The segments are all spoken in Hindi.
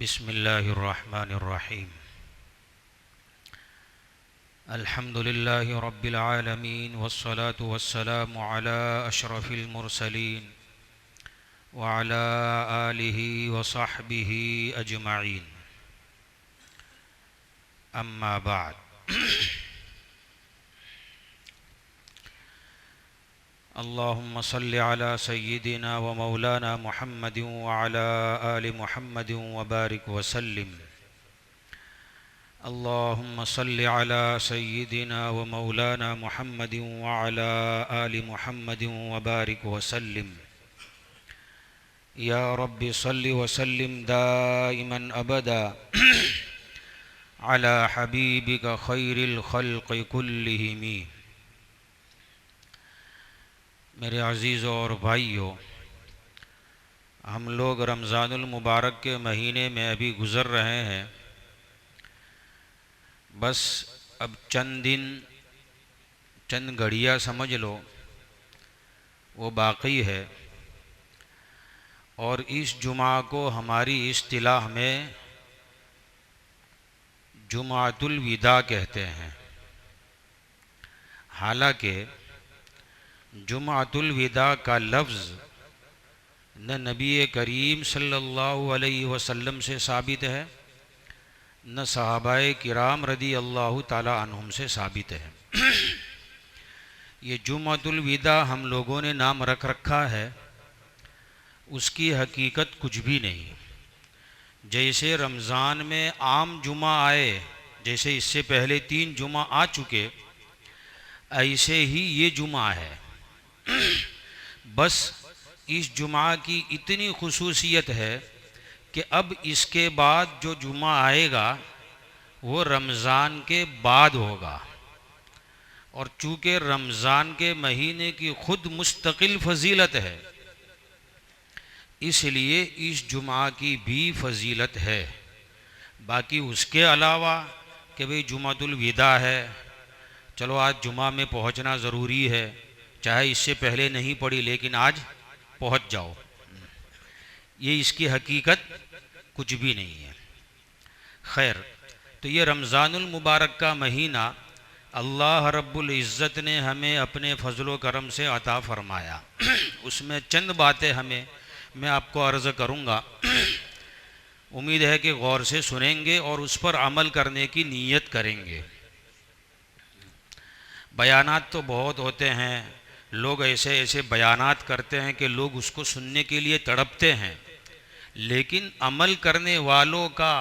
बिस्मिल्लाहिर्रहमानिर्रहीम। अल्हम्दुलिल्लाहि रब्बिल आलमीन वस्सलातु वस्सलामु अला अशरफिल मुरसलीन व अला आलिहि व सहबिहि अजमईन। अम्मा बाद। अल्लाहुम्मा सल्लि अला सय्यिदिना व मौलाना मुहम्मदिन व अला आलि मुहम्मदिन व बारिक व सल्लिम। अल्लाहुम्मा सल्लि अला सय्यिदिना व मौलाना मुहम्मदिन व अला आलि मुहम्मदिन व बारिक व सल्लिम। या रब्बि सल्लि व सल्लिम दाइमन अबदा अला हबीबिका खैरिल खल्क़ि कुल्लिहिम। मेरे अज़ीज़ों और भाइयों, हम लोग रमज़ानुल मुबारक के महीने में अभी गुज़र रहे हैं। बस अब चंद दिन, चंद घड़ियाँ समझ लो, वो बाकी है। और इस जुमा को हमारी इस्तिलाह में जुमातुल विदा कहते हैं। हालांकि जुमातुल विदा का लफ्ज़ न नबी करीम सल्लल्लाहु अलैहि वसल्लम से साबित है, न सहाबाए किराम रदी अल्लाह ताला अन्हुम से साबित है। ये जुमातुल विदा हम लोगों ने नाम रख रखा है, उसकी हकीकत कुछ भी नहीं। जैसे रमज़ान में आम जुमा आए, जैसे इससे पहले 3 जुमा आ चुके, ऐसे ही ये जुमा है। बस इस जुमा की इतनी खुसूसियत है कि अब इसके बाद जो जुमा आएगा वो रमज़ान के बाद होगा। और चूँकि रमज़ान के महीने की खुद मुस्तकिल फजीलत है, इसलिए इस जुमा की भी फजीलत है। बाकी उसके अलावा कि भाई जुमातुल विदा है, चलो आज जुमा में पहुंचना ज़रूरी है, चाहे इससे पहले नहीं पड़ी लेकिन आज पहुंच जाओ, ये इसकी हकीकत कुछ भी नहीं है। खैर, तो ये रमज़ानुल मुबारक का महीना अल्लाह रब्बुल इज़्ज़त ने हमें अपने फ़ज़्ल करम से अता फ़रमाया। उसमें चंद बातें मैं आपको अर्ज़ करूँगा। उम्मीद है कि गौर से सुनेंगे और उस पर अमल करने की नीयत करेंगे। बयानात तो बहुत होते हैं, लोग ऐसे ऐसे बयानात करते हैं कि लोग उसको सुनने के लिए तड़पते हैं, लेकिन अमल करने वालों का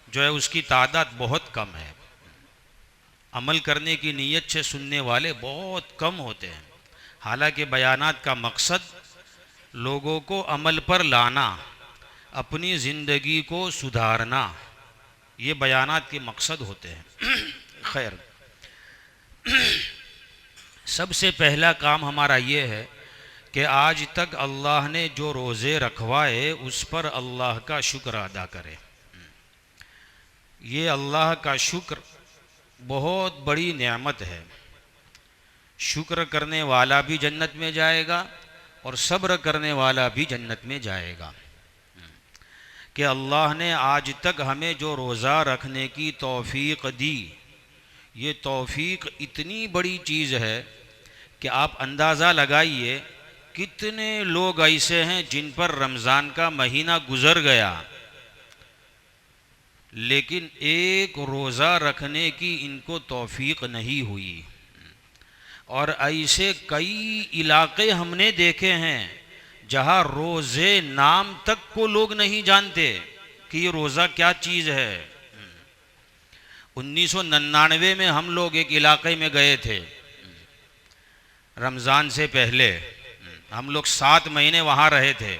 जो है उसकी तादाद बहुत कम है। अमल करने की नीयत से सुनने वाले बहुत कम होते हैं। हालांकि बयानात का मकसद लोगों को अमल पर लाना, अपनी ज़िंदगी को सुधारना, ये बयानात के मकसद होते हैं। खैर, सबसे पहला काम हमारा ये है कि आज तक अल्लाह ने जो रोज़े रखवाए उस पर अल्लाह का शुक्र अदा करें। ये अल्लाह का शुक्र बहुत बड़ी नेमत है। शुक्र करने वाला भी जन्नत में जाएगा और सब्र करने वाला भी जन्नत में जाएगा। कि अल्लाह ने आज तक हमें जो रोज़ा रखने की तौफीक दी, ये तौफीक इतनी बड़ी चीज़ है कि आप अंदाज़ा लगाइए कितने लोग ऐसे हैं जिन पर रमज़ान का महीना गुज़र गया लेकिन एक रोज़ा रखने की इनको तौफीक नहीं हुई। और ऐसे कई इलाके हमने देखे हैं जहाँ रोज़े नाम तक को लोग नहीं जानते कि ये रोज़ा क्या चीज़ है। 1999 में हम लोग एक इलाके में गए थे, रमज़ान से पहले हम लोग 7 महीने वहाँ रहे थे।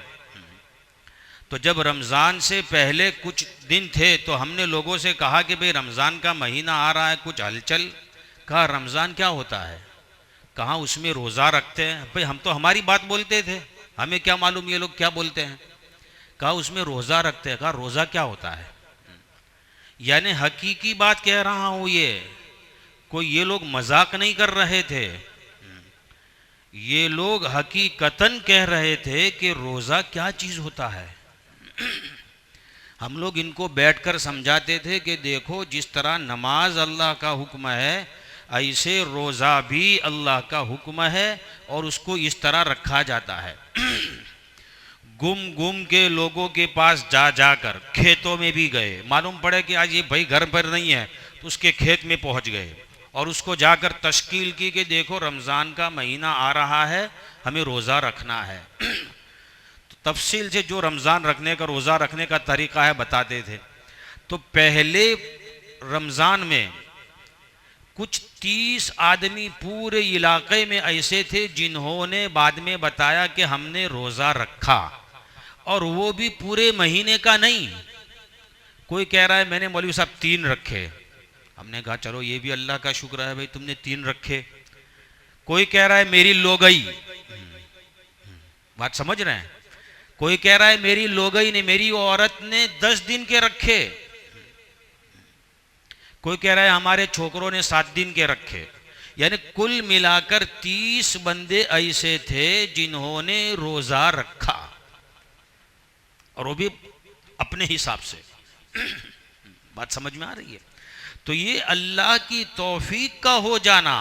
तो जब रमज़ान से पहले कुछ दिन थे तो हमने लोगों से कहा कि भाई रमज़ान का महीना आ रहा है, कुछ हलचल। कहा रमज़ान क्या होता है, कहाँ उसमें रोज़ा रखते हैं। भाई हम तो हमारी बात बोलते थे, हमें क्या मालूम ये लोग क्या बोलते हैं। कहा उसमें रोज़ा रखते हैं। कहा रोज़ा क्या होता है। यानी हकीकी बात कह रहा हूँ, ये लोग मजाक नहीं कर रहे थे, ये लोग हकीकतन कह रहे थे कि रोज़ा क्या चीज़ होता है। हम लोग इनको बैठकर समझाते थे कि देखो जिस तरह नमाज अल्लाह का हुक्म है ऐसे रोज़ा भी अल्लाह का हुक्म है और उसको इस तरह रखा जाता है। गुम गुम के लोगों के पास जा जाकर खेतों में भी गए, मालूम पड़े कि आज ये भाई घर पर नहीं है तो उसके खेत में पहुंच गए और उसको जाकर तश्कील की कि देखो रमज़ान का महीना आ रहा है, हमें रोज़ा रखना है। तो तफसील से जो रमज़ान रखने का, रोज़ा रखने का तरीका है बताते थे। तो पहले रमज़ान में कुछ 30 आदमी पूरे इलाके में ऐसे थे जिन्होंने बाद में बताया कि हमने रोज़ा रखा, और वो भी पूरे महीने का नहीं। कोई कह रहा है मैंने मौलवी साहब 3 रखे। हमने कहा चलो ये भी अल्लाह का शुक्र है भाई तुमने 3 रखे। कोई कह रहा है मेरी लोगई, बात समझ रहे हैं? कोई कह रहा है मेरी लोगई ने, मेरी औरत ने 10 दिन के रखे। कोई कह रहा है हमारे छोकरों ने 7 दिन के रखे। यानी कुल मिलाकर 30 बंदे ऐसे थे जिन्होंने रोजा रखा, और वो भी अपने हिसाब से। बात समझ में आ रही है? तो ये अल्लाह की तौफीक का हो जाना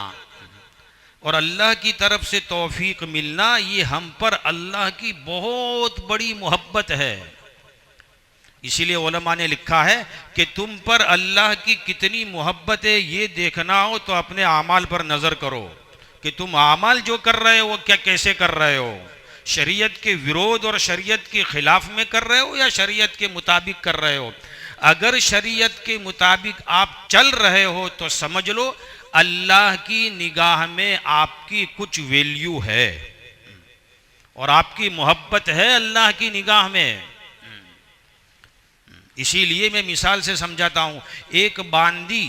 और अल्लाह की तरफ से तौफीक मिलना, ये हम पर अल्लाह की बहुत बड़ी मोहब्बत है। इसीलिए उलमा ने लिखा है कि तुम पर अल्लाह की कितनी मोहब्बत है ये देखना हो तो अपने आमाल पर नज़र करो कि तुम आमाल जो कर रहे हो वो क्या कैसे कर रहे हो। शरीयत के विरोध और शरीयत के खिलाफ में कर रहे हो या शरीयत के मुताबिक कर रहे हो। अगर शरीयत के मुताबिक आप चल रहे हो तो समझ लो अल्लाह की निगाह में आपकी कुछ वैल्यू है और आपकी मोहब्बत है अल्लाह की निगाह में। इसीलिए मैं मिसाल से समझाता हूं। एक बांदी,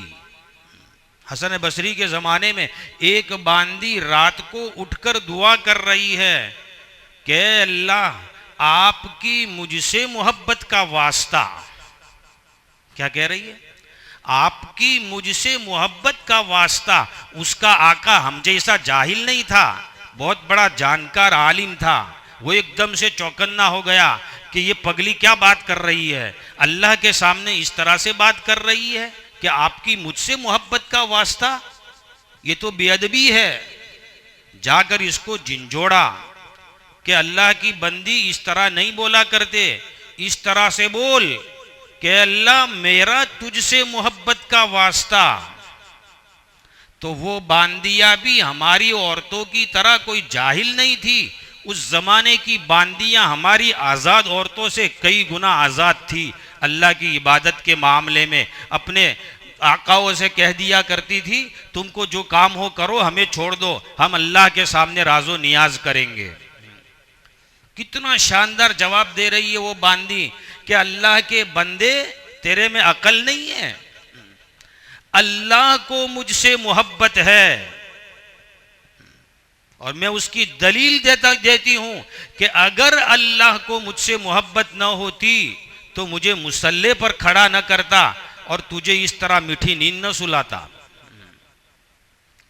हसन बसरी के ज़माने में एक बांदी रात को उठकर दुआ कर रही है कि अल्लाह आपकी मुझसे मोहब्बत का वास्ता। क्या कह रही है? आपकी मुझसे मोहब्बत का वास्ता। उसका आका हम जैसा जाहिल नहीं था, बहुत बड़ा जानकार आलिम था। वो एकदम से चौकन्ना हो गया कि ये पगली क्या बात कर रही है, अल्लाह के सामने इस तरह से बात कर रही है कि आपकी मुझसे मोहब्बत का वास्ता। ये तो बेअदबी है। जाकर इसको झिंझोड़ा कि अल्लाह की बंदी इस तरह नहीं बोला करते, इस तरह से बोल कि अल्लाह मेरा तुझसे मोहब्बत का वास्ता। तो वो बांदिया भी हमारी औरतों की तरह कोई जाहिल नहीं थी। उस जमाने की बांदियां हमारी आज़ाद औरतों से कई गुना आज़ाद थी। अल्लाह की इबादत के मामले में अपने आकाओं से कह दिया करती थी तुमको जो काम हो करो, हमें छोड़ दो, हम अल्लाह के सामने राजो नियाज करेंगे। कितना शानदार जवाब दे रही है वो बांदी कि अल्लाह के बंदे तेरे में अकल नहीं है, अल्लाह को मुझसे मोहब्बत है। और मैं उसकी दलील देती हूं कि अगर अल्लाह को मुझसे मोहब्बत न होती तो मुझे मुसल्ले पर खड़ा न करता और तुझे इस तरह मीठी नींद न सुलाता।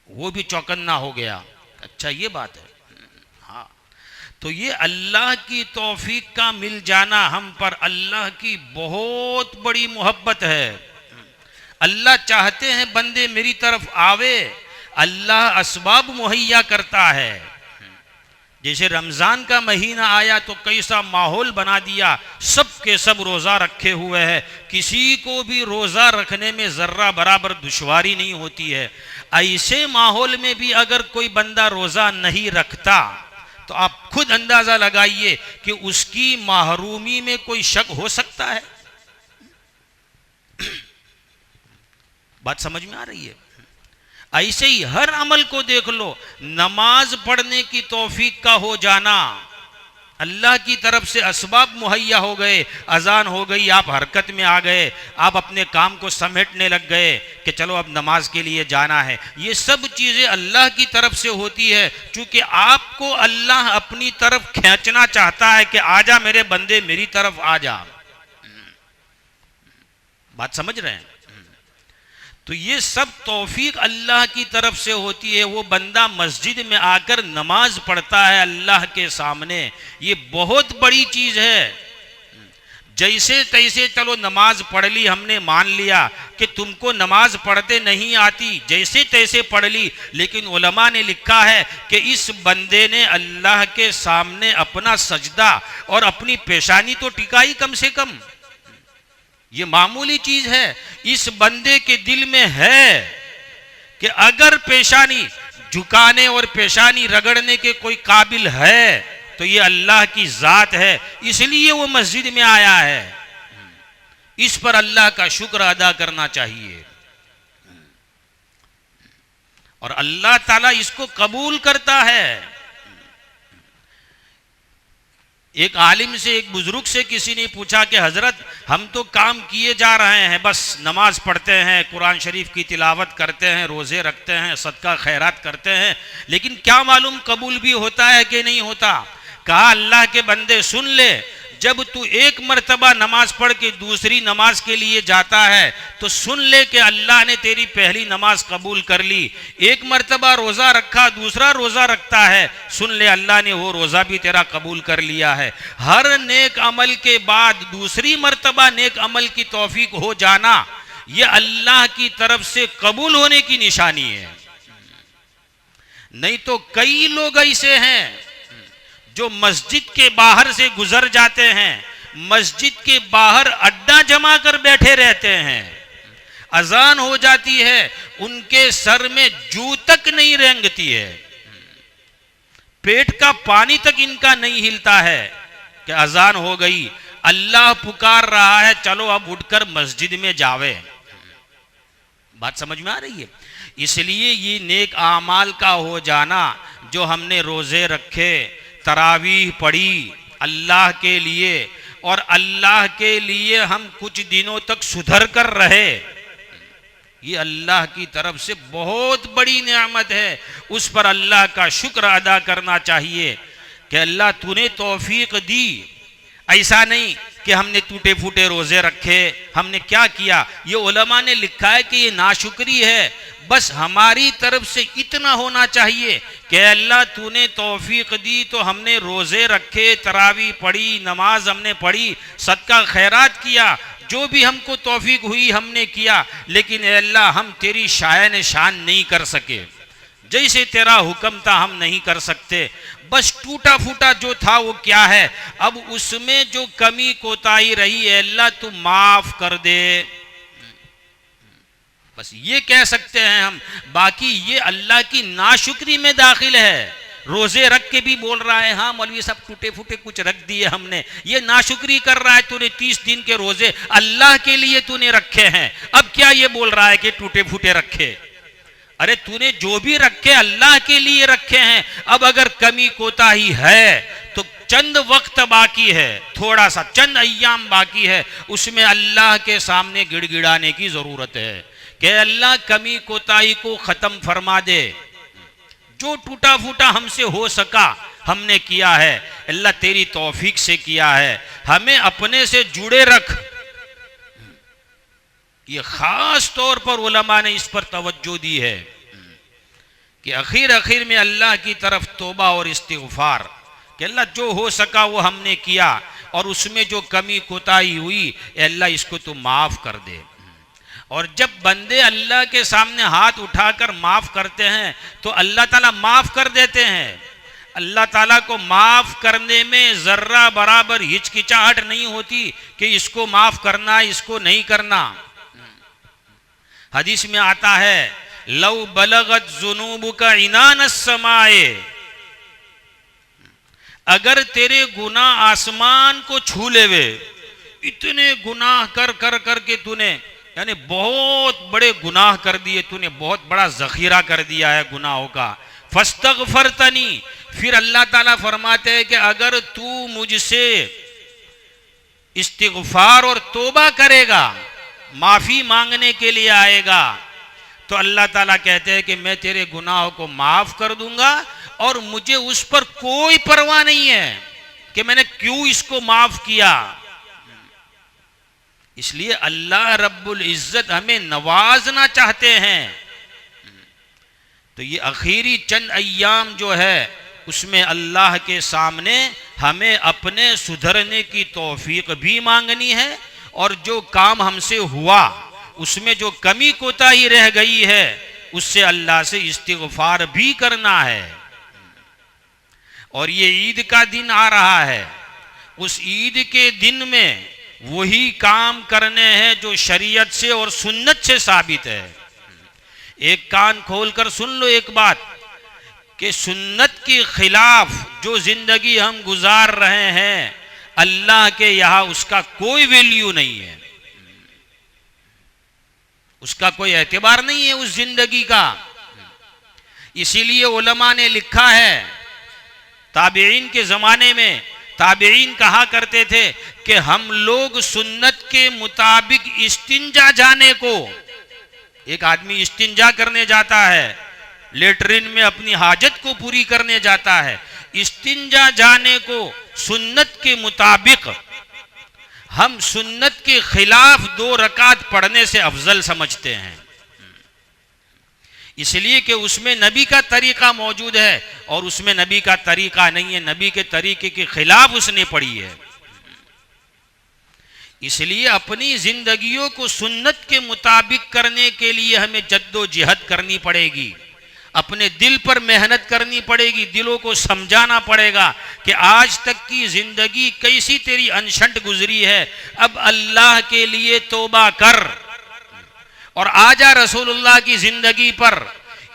वो भी चौकन्ना हो गया। अच्छा ये बात है। हाँ, तो ये अल्लाह की तौफीक का मिल जाना हम पर अल्लाह की बहुत बड़ी मोहब्बत है। अल्लाह चाहते हैं बंदे मेरी तरफ आवे, अल्लाह असबाब मुहैया करता है। जैसे रमज़ान का महीना आया तो कैसा माहौल बना दिया, सब के सब रोज़ा रखे हुए हैं, किसी को भी रोज़ा रखने में ज़र्रा बराबर दुश्वारी नहीं होती है। ऐसे माहौल में भी अगर कोई बंदा रोज़ा नहीं रखता तो आप खुद अंदाज़ा लगाइए कि उसकी महरूमी में कोई शक हो सकता है। बात समझ में आ रही है? ऐसे ही हर अमल को देख लो। नमाज पढ़ने की तौफीक का हो जाना, अल्लाह की तरफ से असबाब मुहैया हो गए, अजान हो गई, आप हरकत में आ गए, आप अपने काम को समेटने लग गए कि चलो अब नमाज के लिए जाना है। ये सब चीज़ें अल्लाह की तरफ से होती है, क्योंकि आपको अल्लाह अपनी तरफ खींचना चाहता है कि आजा मेरे बंदे, मेरी तरफ आ जा। बात समझ रहे हैं? तो ये सब तौफीक अल्लाह की तरफ से होती है। वो बंदा मस्जिद में आकर नमाज पढ़ता है अल्लाह के सामने, ये बहुत बड़ी चीज़ है। जैसे तैसे चलो नमाज पढ़ ली, हमने मान लिया कि तुमको नमाज पढ़ते नहीं आती, जैसे तैसे पढ़ ली, लेकिन उलमा ने लिखा है कि इस बंदे ने अल्लाह के सामने अपना सजदा और अपनी पेशानी तो टिकाई कम से कम। ये मामूली चीज है। इस बंदे के दिल में है कि अगर पेशानी झुकाने और पेशानी रगड़ने के कोई काबिल है तो ये अल्लाह की जात है, इसलिए वो मस्जिद में आया है। इस पर अल्लाह का शुक्र अदा करना चाहिए और अल्लाह ताला इसको कबूल करता है। एक आलिम से, एक बुजुर्ग से किसी ने पूछा कि हजरत हम तो काम किए जा रहे हैं, बस नमाज पढ़ते हैं, कुरान शरीफ की तिलावत करते हैं, रोज़े रखते हैं, सदका खैरात करते हैं, लेकिन क्या मालूम कबूल भी होता है कि नहीं होता। कहा अल्लाह के बंदे सुन ले, जब तू एक मर्तबा नमाज पढ़ के दूसरी नमाज के लिए जाता है तो सुन ले कि अल्लाह ने तेरी पहली नमाज कबूल कर ली। एक मर्तबा रोज़ा रखा, दूसरा रोज़ा रखता है, सुन ले अल्लाह ने वो रोज़ा भी तेरा कबूल कर लिया है। हर नेक अमल के बाद दूसरी मर्तबा नेक अमल की तौफीक हो जाना, ये अल्लाह की तरफ से कबूल होने की निशानी है। नहीं तो कई लोग ऐसे हैं जो मस्जिद के बाहर से गुजर जाते हैं, मस्जिद के बाहर अड्डा जमा कर बैठे रहते हैं, अजान हो जाती है, उनके सर में जू तक नहीं रेंगती है, पेट का पानी तक इनका नहीं हिलता है कि अजान हो गई, अल्लाह पुकार रहा है, चलो अब उठकर मस्जिद में जावे। बात समझ में आ रही है। इसलिए ये नेक आमाल का हो जाना, जो हमने रोजे रखे, तरावीह पढ़ी अल्लाह के लिए, और अल्लाह के लिए हम कुछ दिनों तक सुधर कर रहे, ये अल्लाह की तरफ से बहुत बड़ी नेमत है। उस पर अल्लाह का शुक्र अदा करना चाहिए कि अल्लाह तूने तौफीक दी। ऐसा नहीं कि हमने टूटे फूटे रोजे रखे, हमने क्या किया। ये उलमा ने लिखा है कि ये नाशुक्री है। बस हमारी तरफ से इतना होना चाहिए कि अल्लाह तूने तौफीक दी तो हमने रोजे रखे, तरावी पढ़ी, नमाज हमने पढ़ी, सदका खैरात किया, जो भी हमको तौफीक हुई हमने किया, लेकिन अल्लाह हम तेरी शायन शान नहीं कर सके, जैसे तेरा हुक्म था हम नहीं कर सकते। बस टूटा फूटा जो था वो क्या है, अब उसमें जो कमी कोताही रही है अल्लाह तू माफ कर दे, बस ये कह सकते हैं हम। बाकी ये अल्लाह की नाशुक्री में दाखिल है। रोजे रख के भी बोल रहा है हाँ मौलवी साहब टूटे फूटे कुछ रख दिए हमने, ये नाशुक्री कर रहा है। तूने 30 दिन के रोजे अल्लाह के लिए तूने रखे हैं, अब क्या ये बोल रहा है कि टूटे फूटे रखे। अरे तूने जो भी रखे अल्लाह के लिए रखे हैं। अब अगर कमी कोताही है तो चंद वक्त बाकी है, थोड़ा सा चंद अय्याम बाकी है, उसमें अल्लाह के सामने गिड़गिड़ाने की जरूरत है कि अल्लाह कमी कोताही को खत्म फरमा दे। जो टूटा फूटा हमसे हो सका हमने किया है, अल्लाह तेरी तौफीक से किया है, हमें अपने से जुड़े रख। ये खास तौर पर उलमा ने इस पर तवज्जो दी है कि आखिर में अल्लाह की तरफ तौबा और इस्तिग़फ़ार कि अल्लाह जो हो सका वो हमने किया, और उसमें जो कमी कोताही हुई अल्लाह इसको तो माफ़ कर दे। और जब बंदे अल्लाह के सामने हाथ उठाकर माफ़ करते हैं तो अल्लाह ताला माफ़ कर देते हैं। अल्लाह ताला को माफ़ करने में ज़र्रा बराबर हिचकिचाहट नहीं होती कि इसको माफ़ करना इसको नहीं करना। हदीस में आता है लव बलगत जुनूबुका इनान समाए, अगर तेरे गुनाह आसमान को छू लेवे, इतने गुनाह कर कर करके तूने यानी बहुत बड़े गुनाह कर दिए, तूने बहुत बड़ा जखीरा कर दिया है गुनाहों का, फस्तगफरतनी, फिर अल्लाह ताला फरमाते हैं कि अगर तू मुझसे इस्तिग़फ़ार और तौबा करेगा, माफी मांगने के लिए आएगा, तो अल्लाह ताला कहते हैं कि मैं तेरे गुनाहों को माफ कर दूंगा और मुझे उस पर कोई परवाह नहीं है कि मैंने क्यों इसको माफ किया। इसलिए अल्लाह रब्बुल इज्जत हमें नवाजना चाहते हैं। तो ये आखिरी चंद अय्याम जो है उसमें अल्लाह के सामने हमें अपने सुधरने की तौफीक भी मांगनी है, और जो काम हमसे हुआ उसमें जो कमी कोताही रह गई है उससे अल्लाह से इस्तिग़फ़ार भी करना है। और ये ईद का दिन आ रहा है, उस ईद के दिन में वही काम करने हैं जो शरीयत से और सुन्नत से साबित है। एक कान खोलकर सुन लो एक बात, कि सुन्नत के खिलाफ जो जिंदगी हम गुजार रहे हैं, अल्लाह के यहां उसका कोई वैल्यू नहीं है, उसका कोई एतबार नहीं है उस जिंदगी का। इसीलिए उलमा ने लिखा है, ताबीईन के जमाने में ताबीईन कहा करते थे कि हम लोग सुन्नत के मुताबिक इस्तिंजा जाने को, एक आदमी इस्तिंजा करने जाता है, लेटरिन में अपनी हाजत को पूरी करने जाता है, इस्तिंजा जाने को सुन्नत के मुताबिक हम सुन्नत के खिलाफ 2 रकात पढ़ने से अफजल समझते हैं, इसलिए कि उसमें नबी का तरीका मौजूद है और उसमें नबी का तरीका नहीं है, नबी के तरीके के खिलाफ उसने पढ़ी है। इसलिए अपनी जिंदगियों को सुन्नत के मुताबिक करने के लिए हमें जद्दोजहद करनी पड़ेगी, अपने दिल पर मेहनत करनी पड़ेगी, दिलों को समझाना पड़ेगा कि आज तक की जिंदगी कैसी तेरी अनशंट गुजरी है, अब अल्लाह के लिए तौबा कर और आजा रसूलुल्लाह की जिंदगी पर।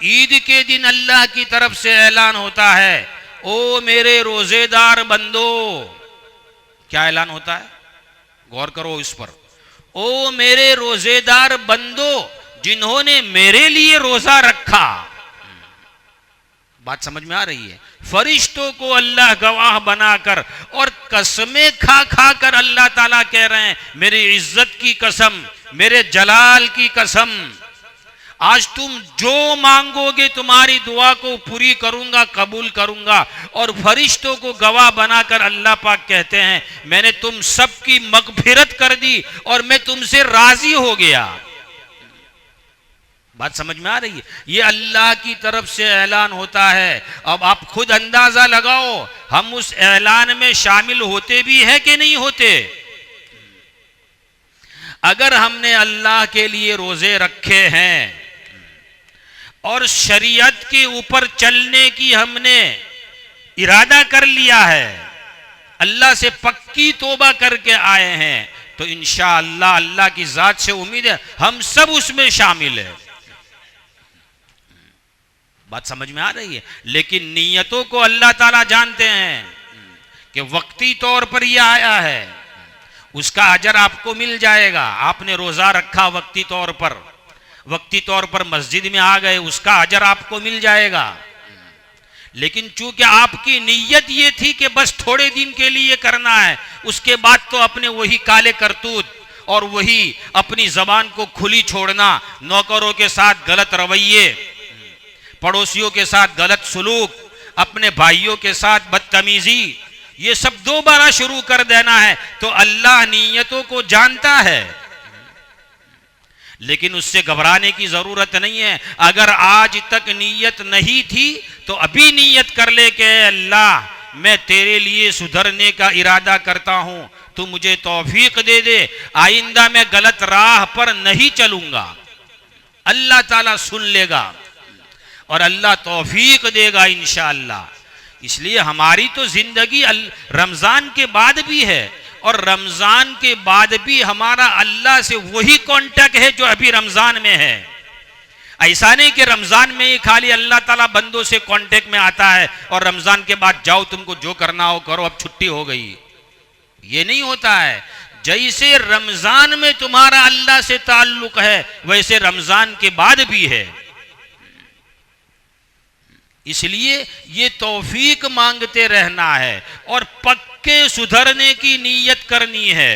ईद के दिन अल्लाह की तरफ से ऐलान होता है, ओ मेरे रोजेदार बंदो, क्या ऐलान होता है, गौर करो इस पर, ओ मेरे रोजेदार बंदो जिन्होंने मेरे लिए रोजा रखा। बात समझ में आ रही है? फरिश्तों को अल्लाह गवाह बनाकर और कसमें खा खा कर अल्लाह ताला कह रहे हैं, मेरी इज्जत की कसम, मेरे जलाल की कसम, आज तुम जो मांगोगे तुम्हारी दुआ को पूरी करूंगा, कबूल करूंगा। और फरिश्तों को गवाह बनाकर अल्लाह पाक कहते हैं, मैंने तुम सबकी मगफिरत कर दी और मैं तुमसे राजी हो गया। बात समझ में आ रही है? ये अल्लाह की तरफ से ऐलान होता है। अब आप खुद अंदाजा लगाओ, हम उस ऐलान में शामिल होते भी हैं कि नहीं होते? अगर हमने अल्लाह के लिए रोजे रखे हैं और शरीयत के ऊपर चलने की हमने इरादा कर लिया है, अल्लाह से पक्की तौबा करके आए हैं, तो इंशाअल्लाह अल्लाह की जात से उम्मीद है हम सब उसमें शामिल है। बात समझ में आ रही है? लेकिन नीयतों को अल्लाह ताला जानते हैं कि वक्ती तौर पर यह आया है, उसका अजर आपको मिल जाएगा। आपने रोजा रखा वक्ती तौर पर मस्जिद में आ गए, उसका अजर आपको मिल जाएगा। लेकिन चूंकि आपकी नीयत ये थी कि बस थोड़े दिन के लिए करना है, उसके बाद तो अपने वही काले करतूत और वही अपनी जबान को खुली छोड़ना, नौकरों के साथ गलत रवैये, पड़ोसियों के साथ गलत सुलूक, अपने भाइयों के साथ बदतमीजी, ये सब दोबारा शुरू कर देना है, तो अल्लाह नीयतों को जानता है। लेकिन उससे घबराने की जरूरत नहीं है। अगर आज तक नीयत नहीं थी तो अभी नीयत कर ले कि अल्लाह मैं तेरे लिए सुधरने का इरादा करता हूं, तू मुझे तौफीक दे दे, आइंदा मैं गलत राह पर नहीं चलूंगा। अल्लाह ताला सुन लेगा और अल्लाह तौफीक देगा इंशाअल्लाह। इसलिए हमारी तो जिंदगी रमजान के बाद भी है, और रमजान के बाद भी हमारा अल्लाह से वही कांटेक्ट है जो अभी रमजान में है। ऐसा नहीं कि रमजान में ही खाली अल्लाह ताला बंदों से कांटेक्ट में आता है और रमजान के बाद जाओ तुमको जो करना हो करो, अब छुट्टी हो गई, ये नहीं होता है। जैसे रमजान में तुम्हारा अल्लाह से ताल्लुक है, वैसे रमजान के बाद भी है। इसलिए ये तौफीक मांगते रहना है और पक्के सुधरने की नीयत करनी है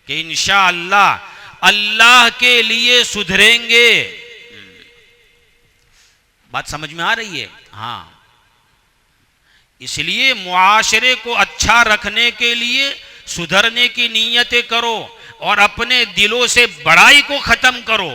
कि इंशाअल्लाह अल्लाह के लिए सुधरेंगे। बात समझ में आ रही है? हाँ, इसलिए मुआशरे को अच्छा रखने के लिए सुधरने की नीयतें करो और अपने दिलों से बड़ाई को खत्म करो।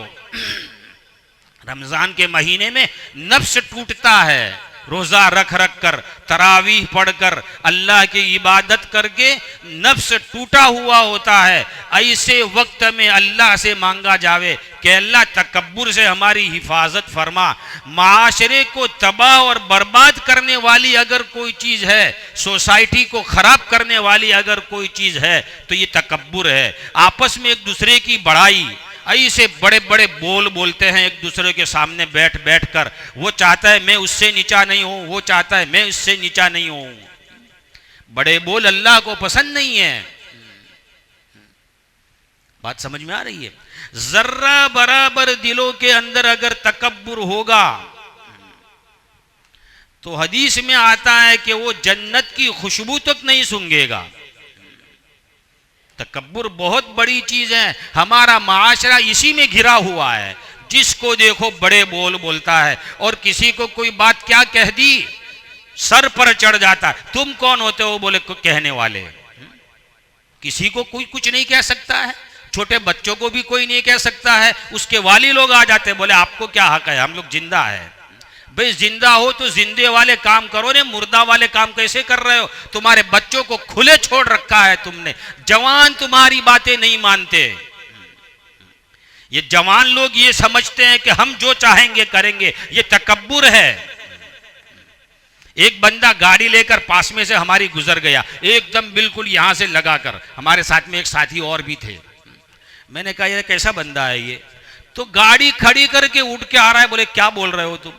रमजान के महीने में नफ्स टूटता है, रोज़ा रख रख कर, तरावीह पढ़कर, अल्लाह की इबादत करके नफ्स टूटा हुआ होता है। ऐसे वक्त में अल्लाह से मांगा जावे कि अल्लाह तकब्बुर से हमारी हिफाजत फरमा। माशरे को तबाह और बर्बाद करने वाली अगर कोई चीज़ है, सोसाइटी को ख़राब करने वाली अगर कोई चीज़ है तो ये तकब्बुर है। आपस में एक दूसरे की बड़ाई, ऐसे बड़े बड़े बोल बोलते हैं एक दूसरे के सामने बैठ बैठ कर। वो चाहता है मैं उससे नीचा नहीं हूं, वो चाहता है मैं उससे नीचा नहीं हूं। बड़े बोल अल्लाह को पसंद नहीं है। बात समझ में आ रही है? जर्रा बराबर दिलों के अंदर अगर तकब्बुर होगा तो हदीस में आता है कि वो जन्नत की खुशबू तक नहीं सूंघेगा। तकब्बुर बहुत बड़ी चीज है। हमारा माशरा इसी में घिरा हुआ है। जिसको देखो बड़े बोल बोलता है और किसी को कोई बात क्या कह दी सर पर चढ़ जाता है। तुम कौन होते हो बोले कहने वाले? किसी को कोई कुछ नहीं कह सकता है। छोटे बच्चों को भी कोई नहीं कह सकता है। उसके वाली लोग आ जाते हैं, बोले आपको क्या हक है, हम लोग जिंदा है। भाई जिंदा हो तो जिंदे वाले काम करो ने, मुर्दा वाले काम कैसे कर रहे हो? तुम्हारे बच्चों को खुले छोड़ रखा है तुमने। जवान तुम्हारी बातें नहीं मानते। ये जवान लोग ये समझते हैं कि हम जो चाहेंगे करेंगे। ये तकब्बुर है। एक बंदा गाड़ी लेकर पास में से हमारी गुजर गया, एकदम बिल्कुल यहां से लगाकर। हमारे साथ में एक साथी और भी थे। मैंने कहा ये कैसा बंदा है ये? तो गाड़ी खड़ी करके उठ के आ रहा है। बोले क्या बोल रहे हो तुम?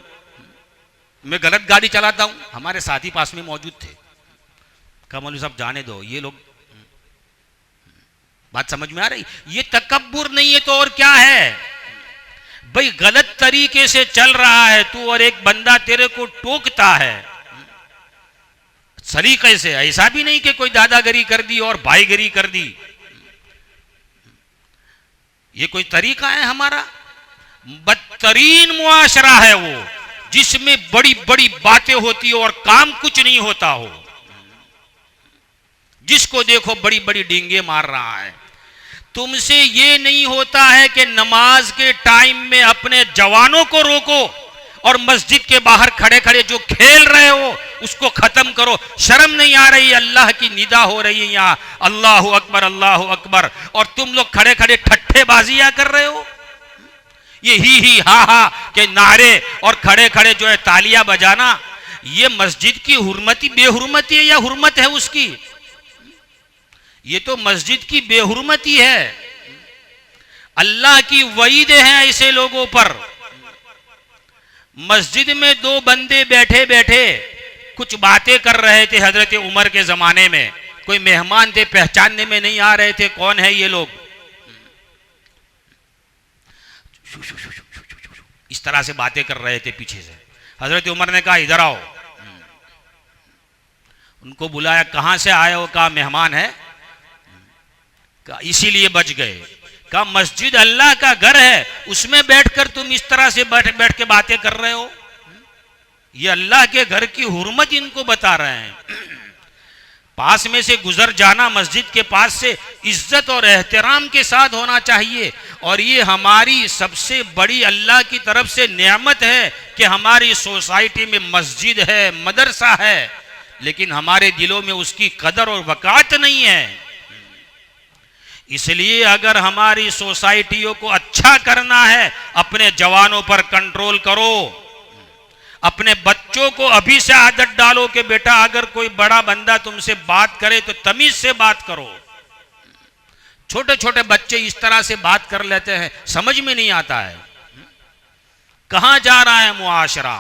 मैं गलत गाड़ी चलाता हूं? हमारे साथी पास में मौजूद थे। कहा मौलवी साहब जाने दो, ये लोग। बात समझ में आ रही? ये तकब्बुर नहीं है तो और क्या है? भाई गलत तरीके से चल रहा है तू और एक बंदा तेरे को टोकता है सलीके से। ऐसा भी नहीं कि कोई दादागिरी कर दी और भाईगिरी कर दी। ये कोई तरीका है हमारा? बदतरीन मुआशरा है वो, जिसमें बड़ी बड़ी बातें होती हो और काम कुछ नहीं होता हो। जिसको देखो बड़ी बड़ी डींगे मार रहा है। तुमसे ये नहीं होता है कि नमाज के टाइम में अपने जवानों को रोको और मस्जिद के बाहर खड़े खड़े जो खेल रहे हो उसको खत्म करो। शर्म नहीं आ रही? अल्लाह की निदा हो रही है यहां, अल्लाहु अकबर अल्लाहु अकबर, और तुम लोग खड़े खड़े ठट्ठेबाजियां कर रहे हो। ये ही हा के नारे और खड़े खड़े जो है तालियां बजाना, ये मस्जिद की हुर्मती बेहुरमती है या हुर्मत है उसकी? ये तो मस्जिद की बेहुरमती है। अल्लाह की वईद है ऐसे लोगों पर। मस्जिद में दो बंदे बैठे बैठे कुछ बातें कर रहे थे हजरत उमर के जमाने में। कोई मेहमान थे, पहचानने में नहीं आ रहे थे कौन है ये लोग। इस तरह से बातें कर रहे थे पीछे से। हजरत उमर ने कहा इधर आओ। उनको बुलाया, कहां से आए हो? कहा मेहमान है। कहा इसीलिए बच गए। कहा मस्जिद अल्लाह का घर है, उसमें बैठकर तुम इस तरह से बैठ बैठ के बातें कर रहे हो। ये अल्लाह के घर की हुर्मत इनको बता रहे हैं। पास में से गुजर जाना मस्जिद के पास से इज्जत और एहतराम के साथ होना चाहिए। और ये हमारी सबसे बड़ी अल्लाह की तरफ से नेमत है कि हमारी सोसाइटी में मस्जिद है, मदरसा है, लेकिन हमारे दिलों में उसकी कदर और वकात नहीं है। इसलिए अगर हमारी सोसाइटियों को अच्छा करना है, अपने जवानों पर कंट्रोल करो। अपने बच्चों को अभी से आदत डालो कि बेटा अगर कोई बड़ा बंदा तुमसे बात करे तो तमीज से बात करो। छोटे छोटे बच्चे इस तरह से बात कर लेते हैं, समझ में नहीं आता है कहां जा रहा है मुआशरा।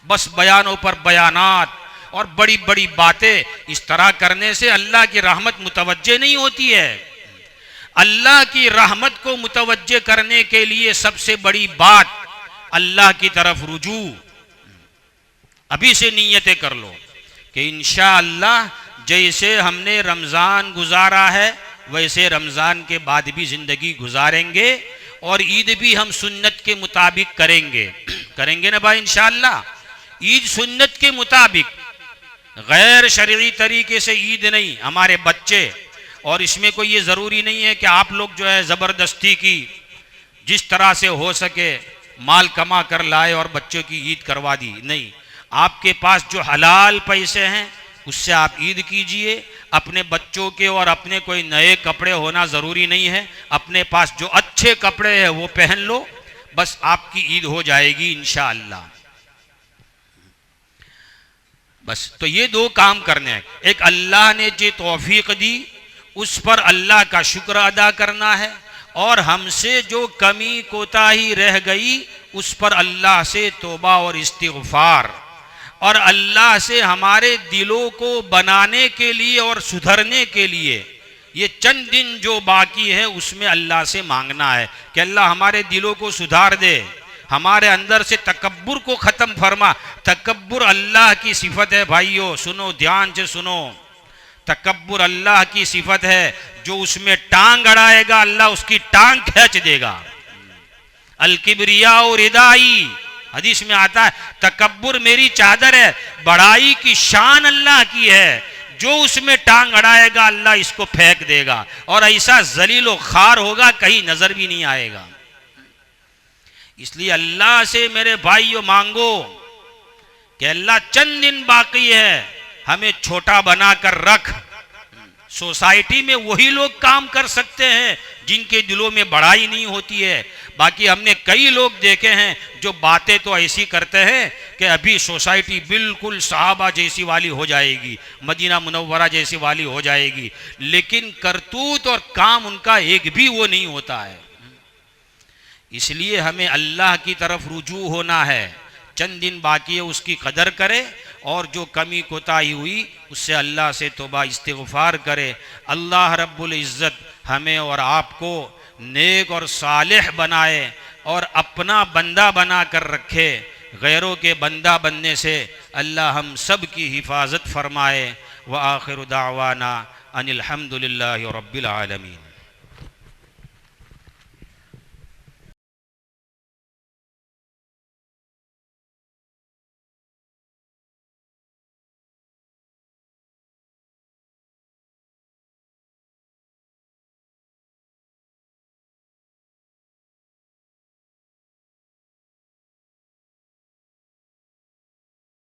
बस बयानों पर बयानात और बड़ी बड़ी बातें। इस तरह करने से अल्लाह की रहमत मुतवज्जे नहीं होती है। अल्लाह की रहमत को मुतवज्जे करने के लिए सबसे बड़ी बात अल्लाह की तरफ रुजू। अभी से नीयतें कर लो कि इंशाअल्लाह जैसे हमने रमज़ान गुजारा है वैसे रमज़ान के बाद भी ज़िंदगी गुजारेंगे और ईद भी हम सुन्नत के मुताबिक करेंगे। करेंगे ना भाई इंशाअल्लाह? ईद सुन्नत के मुताबिक, गैर शरई तरीके से ईद नहीं। हमारे बच्चे, और इसमें कोई ये ज़रूरी नहीं है कि आप लोग जो है ज़बरदस्ती की जिस तरह से हो सके माल कमा कर लाए और बच्चों की ईद करवा दी, नहीं। आपके पास जो हलाल पैसे हैं उससे आप ईद कीजिए। अपने बच्चों के और अपने कोई नए कपड़े होना ज़रूरी नहीं है, अपने पास जो अच्छे कपड़े हैं वो पहन लो, बस आपकी ईद हो जाएगी इंशाअल्लाह। बस तो ये दो काम करने हैं। एक, अल्लाह ने जो तौफीक दी उस पर अल्लाह का शुक्र अदा करना है, और हमसे जो कमी कोताही रह गई उस पर अल्लाह से तौबा और इस्तिग़फ़ार, और अल्लाह से हमारे दिलों को बनाने के लिए और सुधरने के लिए ये चंद दिन जो बाकी है उसमें अल्लाह से मांगना है कि अल्लाह हमारे दिलों को सुधार दे, हमारे अंदर से तकब्बुर को ख़त्म फरमा। तकब्बुर अल्लाह की सिफत है भाइयों, सुनो ध्यान से सुनो। तकब्बुर अल्लाह की सिफत है, जो उसमें टांग अड़ाएगा अल्लाह उसकी टांग खींच देगा। अल किब्रिया और रिदाई, हदीस में आता है तकब्बुर मेरी चादर है, बड़ाई की शान अल्लाह की है, जो उसमें टांग अड़ाएगा अल्लाह इसको फेंक देगा, और ऐसा जलील व खार होगा कहीं नजर भी नहीं आएगा। इसलिए अल्लाह से मेरे भाइयों मांगो कि अल्लाह चंद दिन बाकी है, हमें छोटा बनाकर रख। सोसाइटी में वही लोग काम कर सकते हैं जिनके दिलों में बड़ाई नहीं होती है। बाकी हमने कई लोग देखे हैं जो बातें तो ऐसी करते हैं कि अभी सोसाइटी बिल्कुल सहाबा जैसी वाली हो जाएगी, मदीना मुनव्वरा जैसी वाली हो जाएगी, लेकिन करतूत और काम उनका एक भी वो नहीं होता है। इसलिए हमें अल्लाह की तरफ रुजू होना है। चंद दिन बाकी है, उसकी कदर करे, और जो कमी कोताही हुई उससे अल्लाह से तौबा इस्तिग़फ़ार करे। अल्लाह रब्बुल इज़्ज़त हमें और आपको नेक और सालिह बनाए और अपना बंदा बना कर रखे। गैरों के बंदा बनने से अल्लाह हम सब की हिफाजत फरमाए। व आखिर दावाना अनिल हम्दुलिल्लाहि रब्बिल आलमीन।